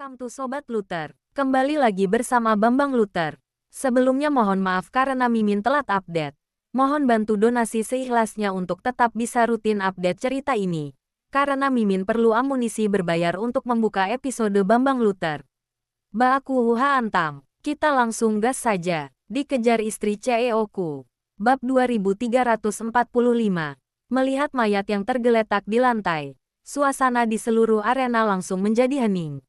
Welcome to Sobat Luther. Kembali lagi bersama Bambang Luther. Sebelumnya mohon maaf karena Mimin telat update. Mohon bantu donasi seikhlasnya untuk tetap bisa rutin update cerita ini. Karena Mimin perlu amunisi berbayar untuk membuka episode Bambang Luther. Baku Antam. Kita langsung gas saja. Dikejar istri CEO-ku. Bab 2345. Melihat mayat yang tergeletak di lantai, suasana di seluruh arena langsung menjadi hening.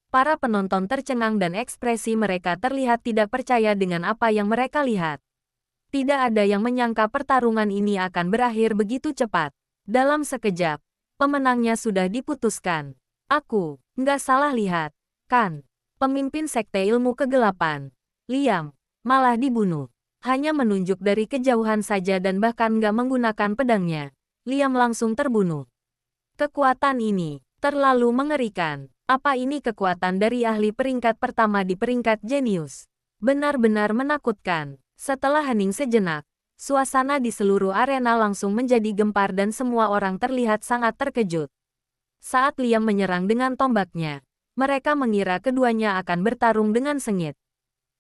Para penonton tercengang dan ekspresi mereka terlihat tidak percaya dengan apa yang mereka lihat. Tidak ada yang menyangka pertarungan ini akan berakhir begitu cepat. Dalam sekejap, pemenangnya sudah diputuskan. Aku, nggak salah lihat, kan? Pemimpin Sekte Ilmu Kegelapan, Liam, malah dibunuh. Hanya menunjuk dari kejauhan saja dan bahkan nggak menggunakan pedangnya. Liam langsung terbunuh. Kekuatan ini terlalu mengerikan. Apa ini kekuatan dari ahli peringkat pertama di peringkat jenius? Benar-benar menakutkan. Setelah hening sejenak, suasana di seluruh arena langsung menjadi gempar dan semua orang terlihat sangat terkejut. Saat Liam menyerang dengan tombaknya, mereka mengira keduanya akan bertarung dengan sengit.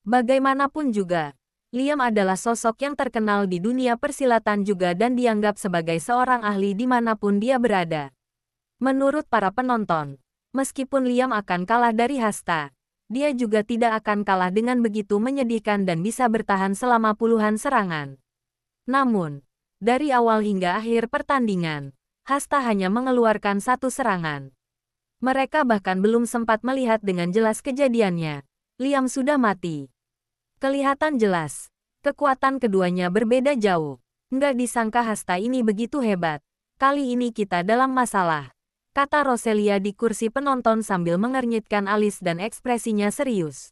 Bagaimanapun juga, Liam adalah sosok yang terkenal di dunia persilatan juga dan dianggap sebagai seorang ahli dimanapun dia berada. Menurut para penonton, meskipun Liam akan kalah dari Hasta, dia juga tidak akan kalah dengan begitu menyedihkan dan bisa bertahan selama puluhan serangan. Namun, dari awal hingga akhir pertandingan, Hasta hanya mengeluarkan satu serangan. Mereka bahkan belum sempat melihat dengan jelas kejadiannya. Liam sudah mati. Kelihatan jelas, kekuatan keduanya berbeda jauh. Nggak disangka Hasta ini begitu hebat. Kali ini kita dalam masalah, kata Roselia di kursi penonton sambil mengernyitkan alis dan ekspresinya serius.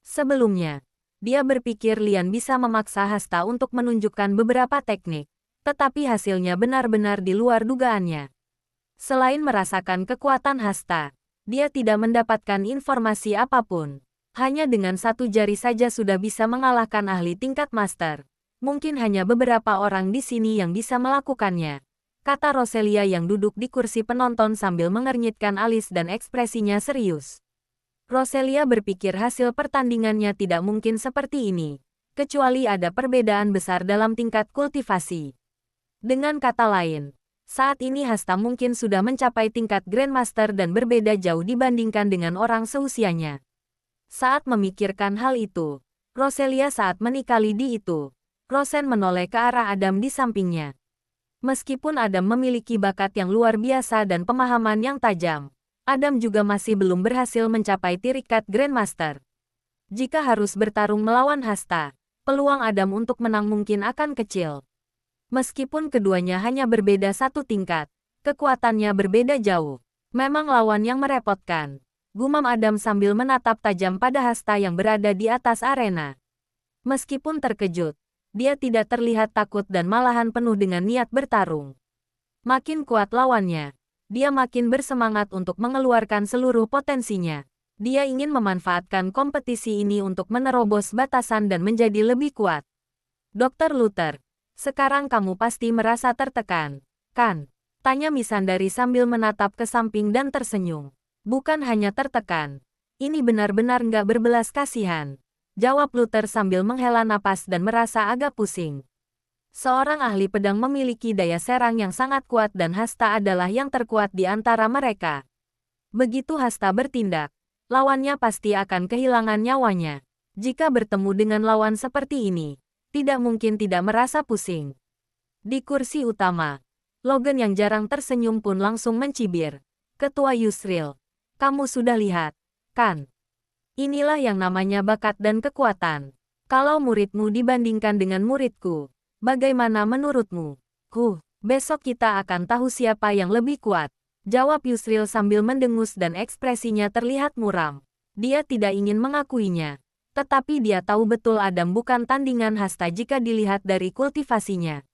Sebelumnya, dia berpikir Lian bisa memaksa Hasta untuk menunjukkan beberapa teknik, tetapi hasilnya benar-benar di luar dugaannya. Selain merasakan kekuatan Hasta, dia tidak mendapatkan informasi apapun. Hanya dengan satu jari saja sudah bisa mengalahkan ahli tingkat master. Mungkin hanya beberapa orang di sini yang bisa melakukannya, kata Roselia yang duduk di kursi penonton sambil mengernyitkan alis dan ekspresinya serius. Roselia berpikir hasil pertandingannya tidak mungkin seperti ini, kecuali ada perbedaan besar dalam tingkat kultivasi. Dengan kata lain, saat ini Hasta mungkin sudah mencapai tingkat Grandmaster dan berbeda jauh dibandingkan dengan orang seusianya. Saat memikirkan hal itu, Roselia saat menikali di itu, Rosen menoleh ke arah Adam di sampingnya. Meskipun Adam memiliki bakat yang luar biasa dan pemahaman yang tajam, Adam juga masih belum berhasil mencapai tingkat Grandmaster. Jika harus bertarung melawan Hasta, peluang Adam untuk menang mungkin akan kecil. Meskipun keduanya hanya berbeda satu tingkat, kekuatannya berbeda jauh. Memang lawan yang merepotkan, gumam Adam sambil menatap tajam pada Hasta yang berada di atas arena. Meskipun terkejut, dia tidak terlihat takut dan malahan penuh dengan niat bertarung. Makin kuat lawannya, dia makin bersemangat untuk mengeluarkan seluruh potensinya. Dia ingin memanfaatkan kompetisi ini untuk menerobos batasan dan menjadi lebih kuat. Dr. Luther, sekarang kamu pasti merasa tertekan, kan? Tanya Missandei sambil menatap ke samping dan tersenyum. Bukan hanya tertekan, ini benar-benar nggak berbelas kasihan, jawab Luther sambil menghela napas dan merasa agak pusing. Seorang ahli pedang memiliki daya serang yang sangat kuat dan Hasta adalah yang terkuat di antara mereka. Begitu Hasta bertindak, lawannya pasti akan kehilangan nyawanya. Jika bertemu dengan lawan seperti ini, tidak mungkin tidak merasa pusing. Di kursi utama, Logan yang jarang tersenyum pun langsung mencibir. Ketua Yusril, kamu sudah lihat, kan? Inilah yang namanya bakat dan kekuatan. Kalau muridmu dibandingkan dengan muridku, bagaimana menurutmu? Besok kita akan tahu siapa yang lebih kuat, jawab Yusril sambil mendengus dan ekspresinya terlihat muram. Dia tidak ingin mengakuinya, tetapi dia tahu betul Adam bukan tandingan Hasta jika dilihat dari kultivasinya.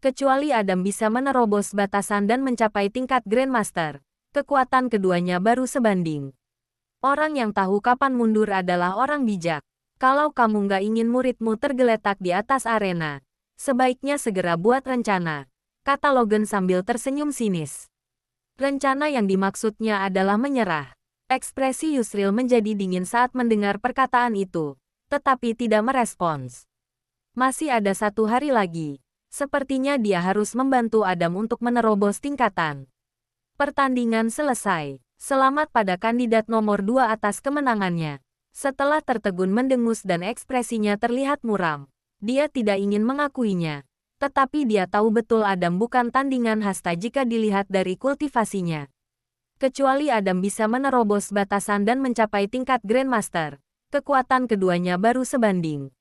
Kecuali Adam bisa menerobos batasan dan mencapai tingkat Grandmaster, kekuatan keduanya baru sebanding. Orang yang tahu kapan mundur adalah orang bijak. Kalau kamu nggak ingin muridmu tergeletak di atas arena, sebaiknya segera buat rencana, kata Logan sambil tersenyum sinis. Rencana yang dimaksudnya adalah menyerah. Ekspresi Yusril menjadi dingin saat mendengar perkataan itu, tetapi tidak merespons. Masih ada 1 hari lagi. Sepertinya dia harus membantu Adam untuk menerobos tingkatan. Pertandingan selesai. Selamat pada kandidat nomor 2 atas kemenangannya. Setelah tertegun mendengus dan ekspresinya terlihat muram, dia tidak ingin mengakuinya. Tetapi dia tahu betul Adam bukan tandingan hasta jika dilihat dari kultivasinya. Kecuali Adam bisa menerobos batasan dan mencapai tingkat Grandmaster, kekuatan keduanya baru sebanding.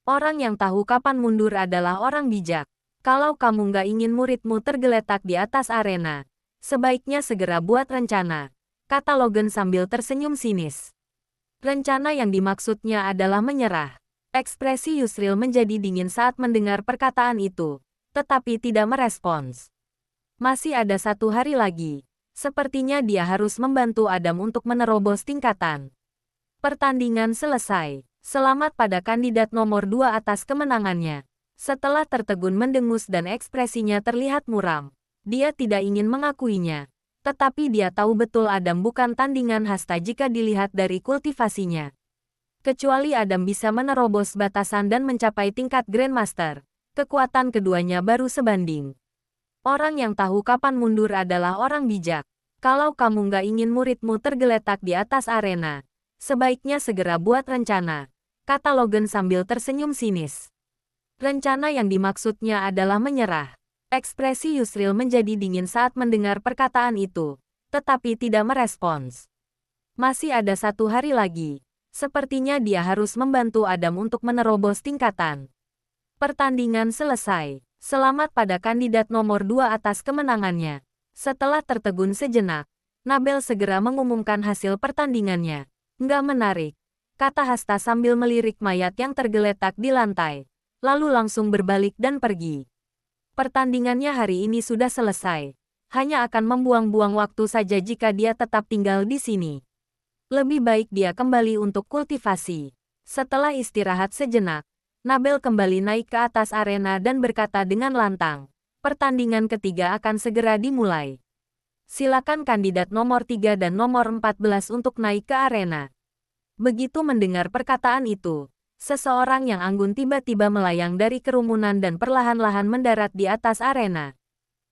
Orang yang tahu kapan mundur adalah orang bijak. Kalau kamu nggak ingin muridmu tergeletak di atas arena, sebaiknya segera buat rencana, kata Logan sambil tersenyum sinis. Rencana yang dimaksudnya adalah menyerah. Ekspresi Yusril menjadi dingin saat mendengar perkataan itu, tetapi tidak merespons. Masih ada 1 hari lagi. Sepertinya dia harus membantu Adam untuk menerobos tingkatan. Pertandingan selesai. Selamat pada kandidat nomor 2 atas kemenangannya. Setelah tertegun mendengus dan ekspresinya terlihat muram, dia tidak ingin mengakuinya. Tetapi dia tahu betul Adam bukan tandingan hasta jika dilihat dari kultivasinya. Kecuali Adam bisa menerobos batasan dan mencapai tingkat Grandmaster, kekuatan keduanya baru sebanding. Orang yang tahu kapan mundur adalah orang bijak. Kalau kamu nggak ingin muridmu tergeletak di atas arena, sebaiknya segera buat rencana, kata Logan sambil tersenyum sinis. Rencana yang dimaksudnya adalah menyerah. Ekspresi Yusril menjadi dingin saat mendengar perkataan itu, tetapi tidak merespons. Masih ada 1 hari lagi. Sepertinya dia harus membantu Adam untuk menerobos tingkatan. Pertandingan selesai. Selamat pada kandidat nomor 2 atas kemenangannya. Setelah tertegun sejenak, Nabel segera mengumumkan hasil pertandingannya. Nggak menarik, kata Hasta sambil melirik mayat yang tergeletak di lantai, lalu langsung berbalik dan pergi. Pertandingannya hari ini sudah selesai. Hanya akan membuang-buang waktu saja jika dia tetap tinggal di sini. Lebih baik dia kembali untuk kultivasi. Setelah istirahat sejenak, Nabel kembali naik ke atas arena dan berkata dengan lantang, pertandingan ketiga akan segera dimulai. Silakan kandidat nomor 3 dan nomor 14 untuk naik ke arena. Begitu mendengar perkataan itu, seseorang yang anggun tiba-tiba melayang dari kerumunan dan perlahan-lahan mendarat di atas arena.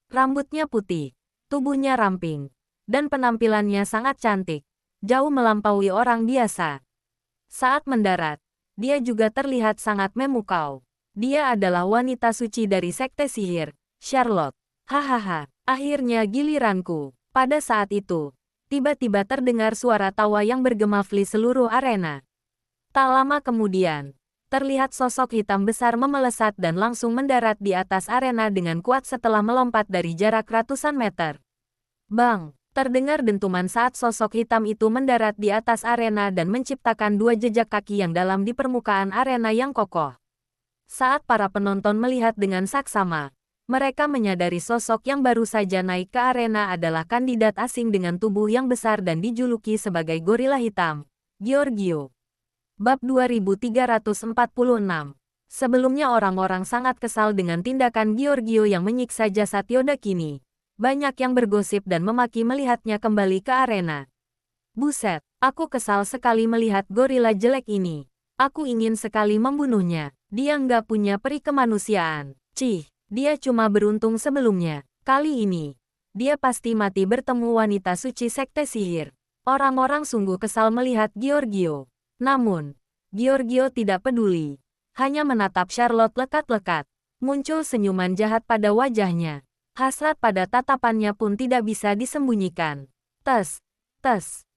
Rambutnya putih, tubuhnya ramping, dan penampilannya sangat cantik, jauh melampaui orang biasa. Saat mendarat, dia juga terlihat sangat memukau. Dia adalah wanita suci dari sekte sihir, Charlotte. Hahaha, akhirnya giliranku. Pada saat itu, tiba-tiba terdengar suara tawa yang bergema di seluruh arena. Tak lama kemudian, terlihat sosok hitam besar memelesat dan langsung mendarat di atas arena dengan kuat setelah melompat dari jarak ratusan meter. Bang! Terdengar dentuman saat sosok hitam itu mendarat di atas arena dan menciptakan 2 jejak kaki yang dalam di permukaan arena yang kokoh. Saat para penonton melihat dengan saksama, mereka menyadari sosok yang baru saja naik ke arena adalah kandidat asing dengan tubuh yang besar dan dijuluki sebagai gorila hitam, Giorgio. Bab 2346. Sebelumnya orang-orang sangat kesal dengan tindakan Giorgio yang menyiksa jasad Yoda kini. Banyak yang bergosip dan memaki melihatnya kembali ke arena. Buset, aku kesal sekali melihat gorila jelek ini. Aku ingin sekali membunuhnya. Dia nggak punya peri kemanusiaan. Cih, dia cuma beruntung sebelumnya. Kali ini, dia pasti mati bertemu wanita suci sekte sihir. Orang-orang sungguh kesal melihat Giorgio. Namun, Giorgio tidak peduli. Hanya menatap Charlotte lekat-lekat. Muncul senyuman jahat pada wajahnya. Hasrat pada tatapannya pun tidak bisa disembunyikan. Tes,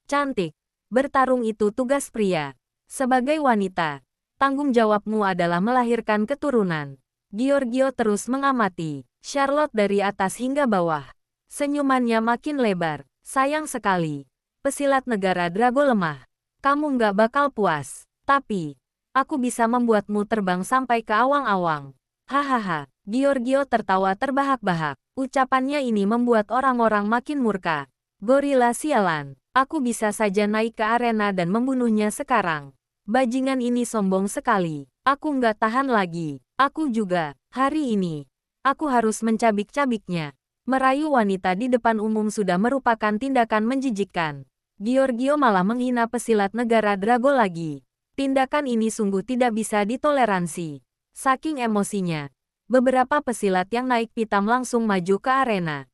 cantik. Bertarung itu tugas pria. Sebagai wanita, tanggung jawabmu adalah melahirkan keturunan. Giorgio terus mengamati Charlotte dari atas hingga bawah. Senyumannya makin lebar. Sayang sekali. Pesilat negara Drago lemah. Kamu nggak bakal puas. Tapi, aku bisa membuatmu terbang sampai ke awang-awang. Hahaha. Giorgio tertawa terbahak-bahak. Ucapannya ini membuat orang-orang makin murka. Gorila sialan, aku bisa saja naik ke arena dan membunuhnya sekarang. Bajingan ini sombong sekali. Aku nggak tahan lagi. Aku juga. Hari ini, aku harus mencabik-cabiknya. Merayu wanita di depan umum sudah merupakan tindakan menjijikkan. Giorgio malah menghina pesilat negara Drago lagi. Tindakan ini sungguh tidak bisa ditoleransi. Saking emosinya, beberapa pesilat yang naik pitam langsung maju ke arena.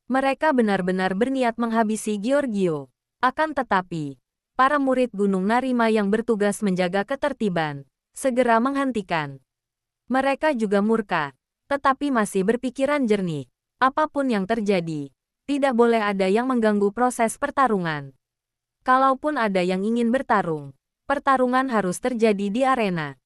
Mereka benar-benar berniat menghabisi Giorgio. Akan tetapi, para murid Gunung Narima yang bertugas menjaga ketertiban segera menghentikan. Mereka juga murka, tetapi masih berpikiran jernih. Apapun yang terjadi, tidak boleh ada yang mengganggu proses pertarungan. Kalaupun ada yang ingin bertarung, pertarungan harus terjadi di arena.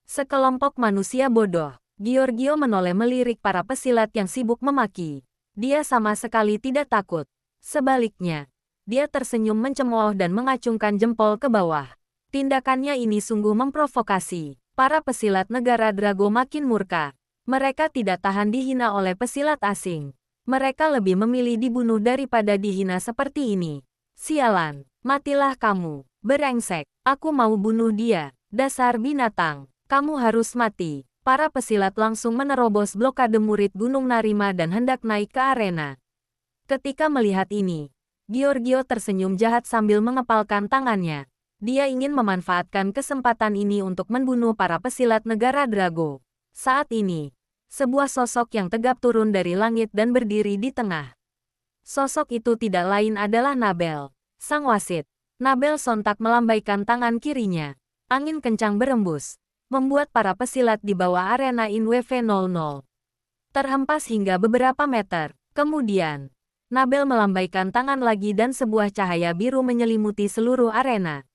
Sekelompok manusia bodoh. Giorgio menoleh melirik para pesilat yang sibuk memaki. Dia sama sekali tidak takut. Sebaliknya, dia tersenyum mencemooh dan mengacungkan jempol ke bawah. Tindakannya ini sungguh memprovokasi. Para pesilat negara Drago makin murka. Mereka tidak tahan dihina oleh pesilat asing. Mereka lebih memilih dibunuh daripada dihina seperti ini. Sialan, matilah kamu, berengsek. Aku mau bunuh dia. Dasar binatang, kamu harus mati. Para pesilat langsung menerobos blokade murid Gunung Narima dan hendak naik ke arena. Ketika melihat ini, Giorgio tersenyum jahat sambil mengepalkan tangannya. Dia ingin memanfaatkan kesempatan ini untuk membunuh para pesilat negara Drago. Saat ini, sebuah sosok yang tegap turun dari langit dan berdiri di tengah. Sosok itu tidak lain adalah Nabel, sang wasit. Nabel sontak melambaikan tangan kirinya. Angin kencang berembus, membuat para pesilat di bawah arena InWV00 terhempas hingga beberapa meter. Kemudian, Nabel melambaikan tangan lagi dan sebuah cahaya biru menyelimuti seluruh arena.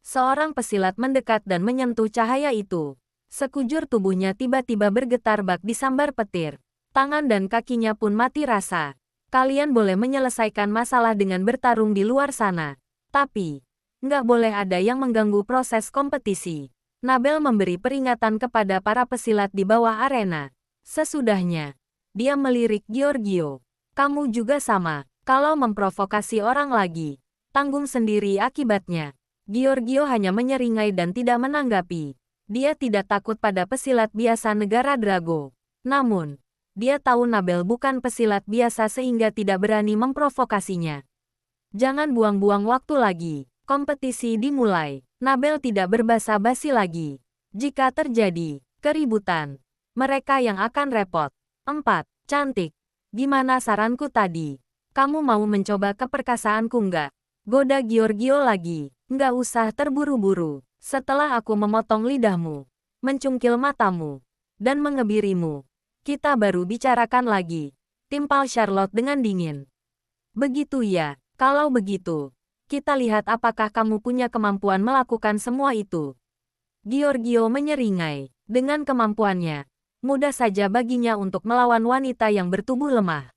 Seorang pesilat mendekat dan menyentuh cahaya itu. Sekujur tubuhnya tiba-tiba bergetar bak disambar petir. Tangan dan kakinya pun mati rasa. Kalian boleh menyelesaikan masalah dengan bertarung di luar sana. Tapi, nggak boleh ada yang mengganggu proses kompetisi. Nabel memberi peringatan kepada para pesilat di bawah arena. Sesudahnya, dia melirik Giorgio. Kamu juga sama. Kalau memprovokasi orang lagi, tanggung sendiri akibatnya. Giorgio hanya menyeringai dan tidak menanggapi. Dia tidak takut pada pesilat biasa negara Drago. Namun, dia tahu Nabel bukan pesilat biasa sehingga tidak berani memprovokasinya. Jangan buang-buang waktu lagi. Kompetisi dimulai. Nabel tidak berbasa-basi lagi. Jika terjadi keributan, mereka yang akan repot. 4. Cantik. Gimana saranku tadi? Kamu mau mencoba keperkasaanku nggak? Goda Giorgio lagi. Nggak usah terburu-buru. Setelah aku memotong lidahmu, mencungkil matamu, dan mengebirimu, kita baru bicarakan lagi. Timpal Charlotte dengan dingin. Begitu ya, kalau begitu, kita lihat apakah kamu punya kemampuan melakukan semua itu. Giorgio menyeringai. Dengan kemampuannya, mudah saja baginya untuk melawan wanita yang bertubuh lemah.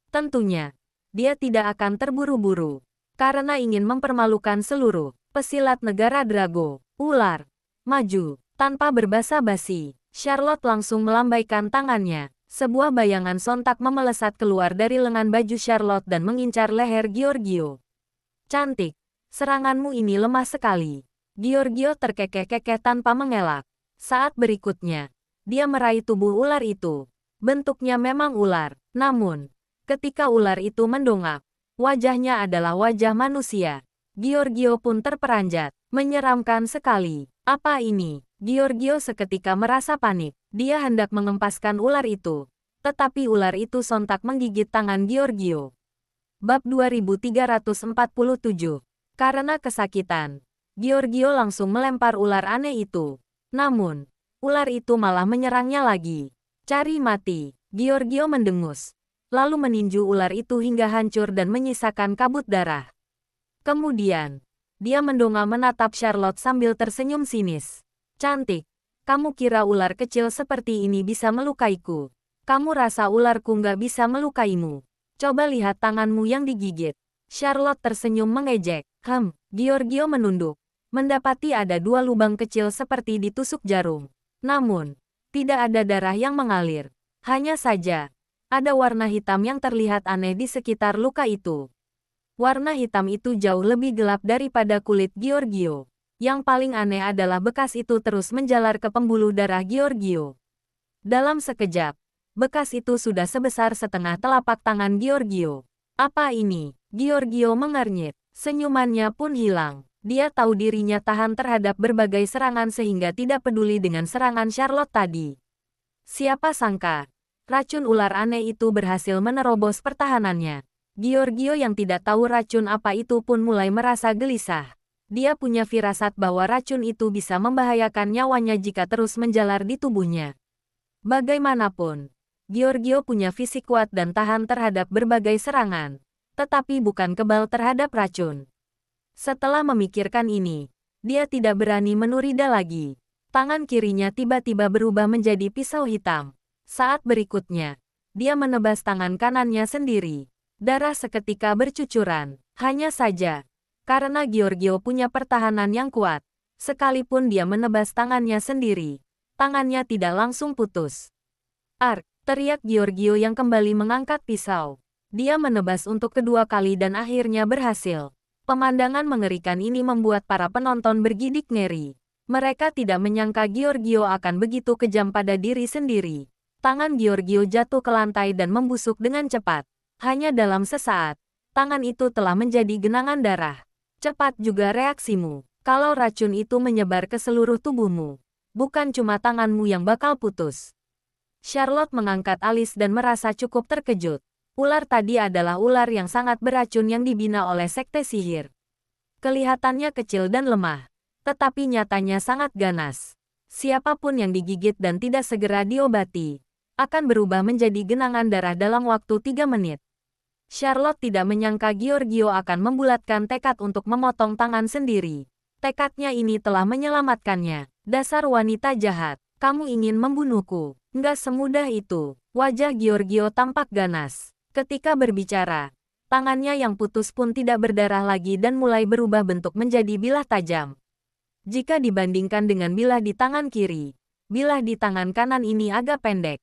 Tentunya, dia tidak akan terburu-buru, karena ingin mempermalukan seluruh pesilat negara Drago. Ular. Maju. Tanpa berbasa-basi, Charlotte langsung melambaikan tangannya. Sebuah bayangan sontak memelesat keluar dari lengan baju Charlotte dan mengincar leher Giorgio. Cantik. Seranganmu ini lemah sekali. Giorgio terkekeh-kekeh tanpa mengelak. Saat berikutnya, dia meraih tubuh ular itu. Bentuknya memang ular. Namun, ketika ular itu mendongak, wajahnya adalah wajah manusia. Giorgio pun terperanjat. Menyeramkan sekali. Apa ini? Giorgio seketika merasa panik. Dia hendak mengempaskan ular itu. Tetapi ular itu sontak menggigit tangan Giorgio. Bab 2347. Karena kesakitan, Giorgio langsung melempar ular aneh itu. Namun, ular itu malah menyerangnya lagi. Cari mati. Giorgio mendengus. Lalu meninju ular itu hingga hancur dan menyisakan kabut darah. Kemudian, dia mendongak menatap Charlotte sambil tersenyum sinis. Cantik, kamu kira ular kecil seperti ini bisa melukaiku? Kamu rasa ularku nggak bisa melukaimu? Coba lihat tanganmu yang digigit. Charlotte tersenyum mengejek. Giorgio menunduk. Mendapati ada 2 lubang kecil seperti ditusuk jarum. Namun, tidak ada darah yang mengalir. Hanya saja, ada warna hitam yang terlihat aneh di sekitar luka itu. Warna hitam itu jauh lebih gelap daripada kulit Giorgio. Yang paling aneh adalah bekas itu terus menjalar ke pembuluh darah Giorgio. Dalam sekejap, bekas itu sudah sebesar setengah telapak tangan Giorgio. Apa ini? Giorgio mengernyit. Senyumannya pun hilang. Dia tahu dirinya tahan terhadap berbagai serangan sehingga tidak peduli dengan serangan Charlotte tadi. Siapa sangka, racun ular aneh itu berhasil menerobos pertahanannya. Giorgio yang tidak tahu racun apa itu pun mulai merasa gelisah. Dia punya firasat bahwa racun itu bisa membahayakan nyawanya jika terus menjalar di tubuhnya. Bagaimanapun, Giorgio punya fisik kuat dan tahan terhadap berbagai serangan, tetapi bukan kebal terhadap racun. Setelah memikirkan ini, dia tidak berani menurida lagi. Tangan kirinya tiba-tiba berubah menjadi pisau hitam. Saat berikutnya, dia menebas tangan kanannya sendiri. Darah seketika bercucuran. Hanya saja, karena Giorgio punya pertahanan yang kuat, sekalipun dia menebas tangannya sendiri, tangannya tidak langsung putus. "Ark!" teriak Giorgio yang kembali mengangkat pisau. Dia menebas untuk kedua kali dan akhirnya berhasil. Pemandangan mengerikan ini membuat para penonton bergidik ngeri. Mereka tidak menyangka Giorgio akan begitu kejam pada diri sendiri. Tangan Giorgio jatuh ke lantai dan membusuk dengan cepat. Hanya dalam sesaat, tangan itu telah menjadi genangan darah. Cepat juga reaksimu. Kalau racun itu menyebar ke seluruh tubuhmu, bukan cuma tanganmu yang bakal putus. Charlotte mengangkat alis dan merasa cukup terkejut. Ular tadi adalah ular yang sangat beracun yang dibina oleh sekte sihir. Kelihatannya kecil dan lemah, tetapi nyatanya sangat ganas. Siapapun yang digigit dan tidak segera diobati, akan berubah menjadi genangan darah dalam waktu 3 menit. Charlotte tidak menyangka Giorgio akan membulatkan tekad untuk memotong tangan sendiri. Tekadnya ini telah menyelamatkannya. Dasar wanita jahat, kamu ingin membunuhku. Nggak semudah itu. Wajah Giorgio tampak ganas. Ketika berbicara, tangannya yang putus pun tidak berdarah lagi dan mulai berubah bentuk menjadi bilah tajam. Jika dibandingkan dengan bilah di tangan kiri, bilah di tangan kanan ini agak pendek.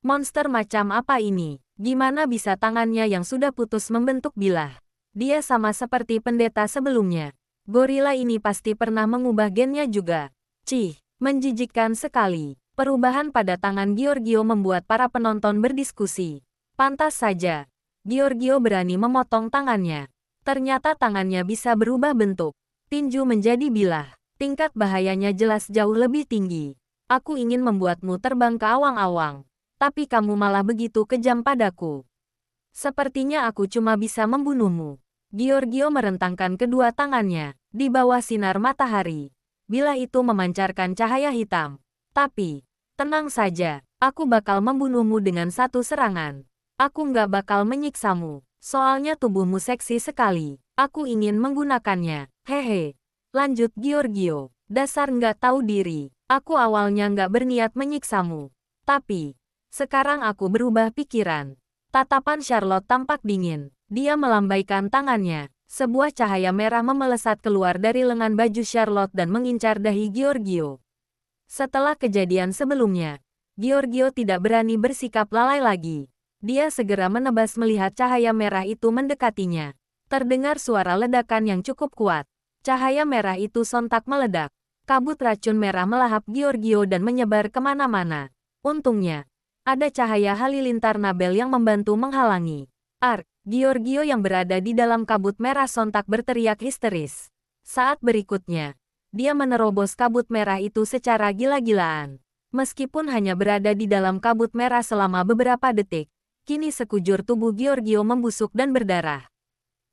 Monster macam apa ini? Gimana bisa tangannya yang sudah putus membentuk bilah? Dia sama seperti pendeta sebelumnya. Gorila ini pasti pernah mengubah gennya juga. Cih, menjijikkan sekali. Perubahan pada tangan Giorgio membuat para penonton berdiskusi. Pantas saja, Giorgio berani memotong tangannya. Ternyata tangannya bisa berubah bentuk. Tinju menjadi bilah. Tingkat bahayanya jelas jauh lebih tinggi. Aku ingin membuatmu terbang ke awang-awang. Tapi kamu malah begitu kejam padaku. Sepertinya aku cuma bisa membunuhmu. Giorgio merentangkan kedua tangannya. Di bawah sinar matahari, bilah itu memancarkan cahaya hitam. Tapi, tenang saja. Aku bakal membunuhmu dengan satu serangan. Aku nggak bakal menyiksamu, soalnya tubuhmu seksi sekali. Aku ingin menggunakannya. Hehe. Lanjut Giorgio. Dasar nggak tahu diri. Aku awalnya nggak berniat menyiksamu. Tapi, sekarang aku berubah pikiran. Tatapan Charlotte tampak dingin. Dia melambaikan tangannya. Sebuah cahaya merah memelesat keluar dari lengan baju Charlotte dan mengincar dahi Giorgio. Setelah kejadian sebelumnya, Giorgio tidak berani bersikap lalai lagi. Dia segera menebas melihat cahaya merah itu mendekatinya. Terdengar suara ledakan yang cukup kuat. Cahaya merah itu sontak meledak. Kabut racun merah melahap Giorgio dan menyebar kemana-mana. Untungnya, ada cahaya halilintar Nabel yang membantu menghalangi. Ark, Giorgio yang berada di dalam kabut merah sontak berteriak histeris. Saat berikutnya, dia menerobos kabut merah itu secara gila-gilaan. Meskipun hanya berada di dalam kabut merah selama beberapa detik, kini sekujur tubuh Giorgio membusuk dan berdarah.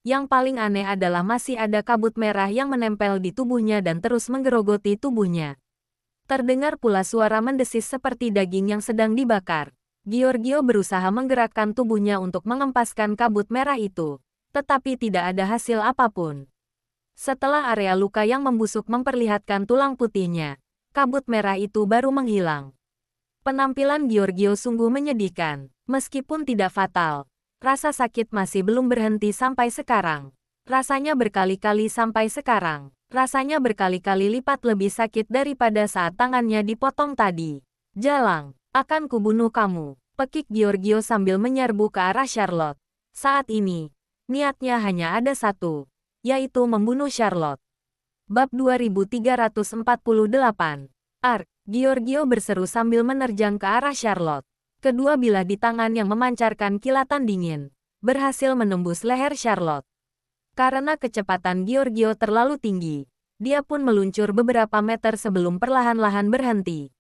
Yang paling aneh adalah masih ada kabut merah yang menempel di tubuhnya dan terus menggerogoti tubuhnya. Terdengar pula suara mendesis seperti daging yang sedang dibakar. Giorgio berusaha menggerakkan tubuhnya untuk mengempaskan kabut merah itu, tetapi tidak ada hasil apapun. Setelah area luka yang membusuk memperlihatkan tulang putihnya, kabut merah itu baru menghilang. Penampilan Giorgio sungguh menyedihkan. Meskipun tidak fatal, rasa sakit masih belum berhenti sampai sekarang. Rasanya berkali-kali sampai sekarang. Rasanya berkali-kali lipat lebih sakit daripada saat tangannya dipotong tadi. Jalang, akan kubunuh kamu, pekik Giorgio sambil menyerbu ke arah Charlotte. Saat ini, niatnya hanya ada satu, yaitu membunuh Charlotte. Bab 2348. Ark, Giorgio berseru sambil menerjang ke arah Charlotte. Kedua bilah di tangan yang memancarkan kilatan dingin berhasil menembus leher Charlotte. Karena kecepatan Giorgio terlalu tinggi, dia pun meluncur beberapa meter sebelum perlahan-lahan berhenti.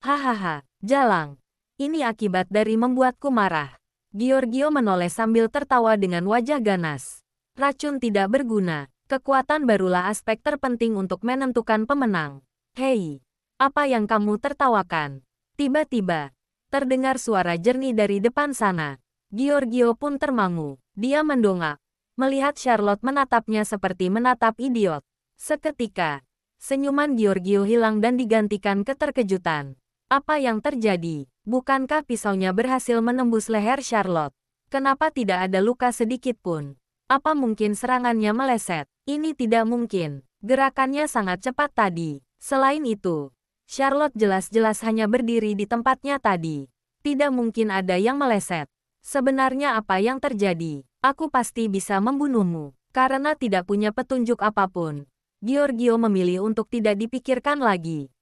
Hahaha, jalang. Ini akibat dari membuatku marah. Giorgio menoleh sambil tertawa dengan wajah ganas. Racun tidak berguna. Kekuatan barulah aspek terpenting untuk menentukan pemenang. Hei, apa yang kamu tertawakan? Tiba-tiba, terdengar suara jernih dari depan sana. Giorgio pun termangu. Dia mendongak, melihat Charlotte menatapnya seperti menatap idiot. Seketika, senyuman Giorgio hilang dan digantikan keterkejutan. Apa yang terjadi? Bukankah pisaunya berhasil menembus leher Charlotte? Kenapa tidak ada luka sedikit pun? Apa mungkin serangannya meleset? Ini tidak mungkin. Gerakannya sangat cepat tadi. Selain itu, Charlotte jelas-jelas hanya berdiri di tempatnya tadi. Tidak mungkin ada yang meleset. Sebenarnya apa yang terjadi? Aku pasti bisa membunuhmu. Karena tidak punya petunjuk apapun, Giorgio memilih untuk tidak dipikirkan lagi.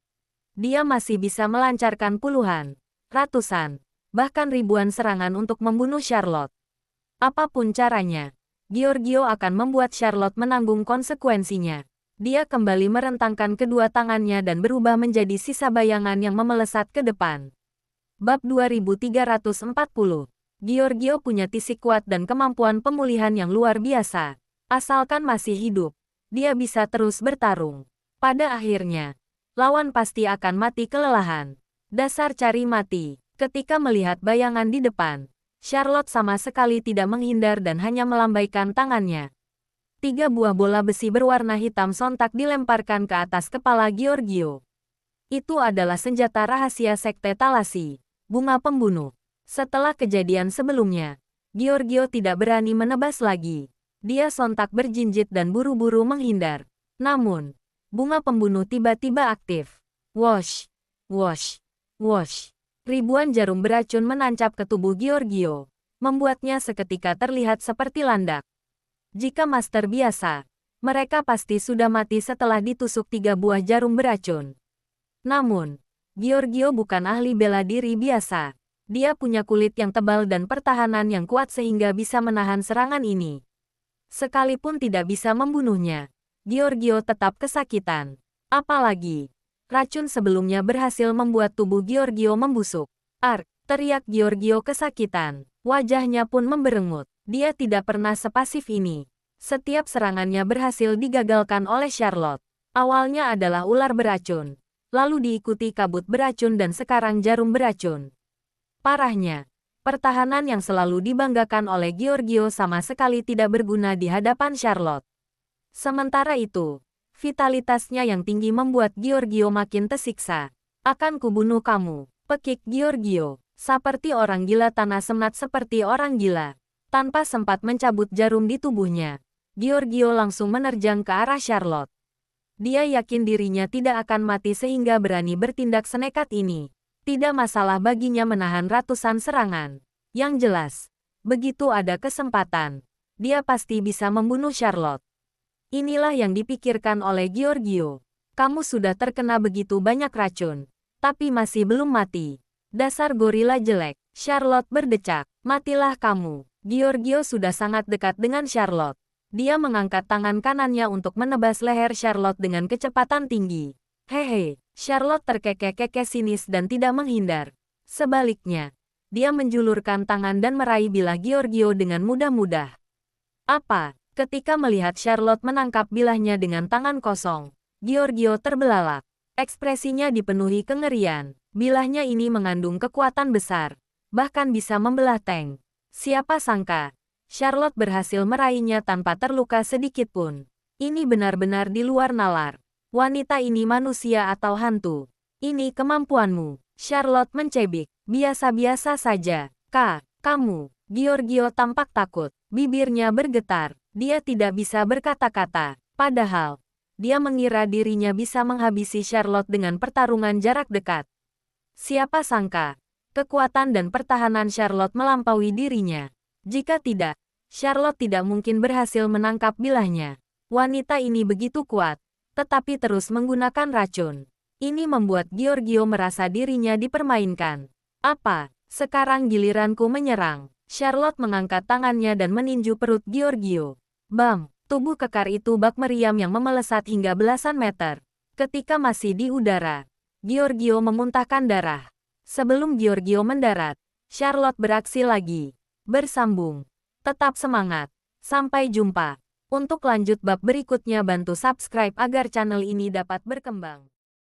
Dia masih bisa melancarkan puluhan, ratusan, bahkan ribuan serangan untuk membunuh Charlotte. Apapun caranya, Giorgio akan membuat Charlotte menanggung konsekuensinya. Dia kembali merentangkan kedua tangannya dan berubah menjadi sisa bayangan yang memelesat ke depan. Bab 2340. Giorgio punya fisik kuat dan kemampuan pemulihan yang luar biasa. Asalkan masih hidup, dia bisa terus bertarung. Pada akhirnya, lawan pasti akan mati kelelahan. Dasar cari mati. Ketika melihat bayangan di depan, Charlotte sama sekali tidak menghindar dan hanya melambaikan tangannya. 3 buah bola besi berwarna hitam sontak dilemparkan ke atas kepala Giorgio. Itu adalah senjata rahasia Sekte Talasi, bunga pembunuh. Setelah kejadian sebelumnya, Giorgio tidak berani menebas lagi. Dia sontak berjinjit dan buru-buru menghindar. Namun, bunga pembunuh tiba-tiba aktif. Wosh, wosh, wosh. Ribuan jarum beracun menancap ke tubuh Giorgio, membuatnya seketika terlihat seperti landak. Jika master biasa, mereka pasti sudah mati setelah ditusuk 3 buah jarum beracun. Namun, Giorgio bukan ahli bela diri biasa. Dia punya kulit yang tebal dan pertahanan yang kuat sehingga bisa menahan serangan ini. Sekalipun tidak bisa membunuhnya, Giorgio tetap kesakitan. Apalagi, racun sebelumnya berhasil membuat tubuh Giorgio membusuk. Ark, teriak Giorgio kesakitan. Wajahnya pun memberengut. Dia tidak pernah sepasif ini. Setiap serangannya berhasil digagalkan oleh Charlotte. Awalnya adalah ular beracun, lalu diikuti kabut beracun dan sekarang jarum beracun. Parahnya, pertahanan yang selalu dibanggakan oleh Giorgio sama sekali tidak berguna di hadapan Charlotte. Sementara itu, vitalitasnya yang tinggi membuat Giorgio makin tersiksa. Akan kubunuh kamu, pekik Giorgio. Seperti orang gila tanah senat seperti orang gila. Tanpa sempat mencabut jarum di tubuhnya, Giorgio langsung menerjang ke arah Charlotte. Dia yakin dirinya tidak akan mati sehingga berani bertindak senekat ini. Tidak masalah baginya menahan ratusan serangan. Yang jelas, begitu ada kesempatan, dia pasti bisa membunuh Charlotte. Inilah yang dipikirkan oleh Giorgio. Kamu sudah terkena begitu banyak racun, tapi masih belum mati. Dasar gorila jelek. Charlotte berdecak. Matilah kamu. Giorgio sudah sangat dekat dengan Charlotte. Dia mengangkat tangan kanannya untuk menebas leher Charlotte dengan kecepatan tinggi. Hehe, Charlotte terkekeh-kekeh sinis dan tidak menghindar. Sebaliknya, dia menjulurkan tangan dan meraih bilah Giorgio dengan mudah-mudah. Apa? Ketika melihat Charlotte menangkap bilahnya dengan tangan kosong, Giorgio terbelalak. Ekspresinya dipenuhi kengerian. Bilahnya ini mengandung kekuatan besar, bahkan bisa membelah tank. Siapa sangka, Charlotte berhasil meraihnya tanpa terluka sedikit pun. Ini benar-benar di luar nalar. Wanita ini manusia atau hantu? Ini kemampuanmu. Charlotte mencebik. Biasa-biasa saja. Kamu. Giorgio tampak takut. Bibirnya bergetar. Dia tidak bisa berkata-kata. Padahal, dia mengira dirinya bisa menghabisi Charlotte dengan pertarungan jarak dekat. Siapa sangka, kekuatan dan pertahanan Charlotte melampaui dirinya. Jika tidak, Charlotte tidak mungkin berhasil menangkap bilahnya. Wanita ini begitu kuat, tetapi terus menggunakan racun. Ini membuat Giorgio merasa dirinya dipermainkan. Apa? Sekarang giliranku menyerang. Charlotte mengangkat tangannya dan meninju perut Giorgio. Bam! Tubuh kekar itu bak meriam yang memelesat hingga belasan meter. Ketika masih di udara, Giorgio memuntahkan darah. Sebelum Giorgio mendarat, Charlotte beraksi lagi. Bersambung. Tetap semangat. Sampai jumpa. Untuk lanjut bab berikutnya bantu subscribe agar channel ini dapat berkembang.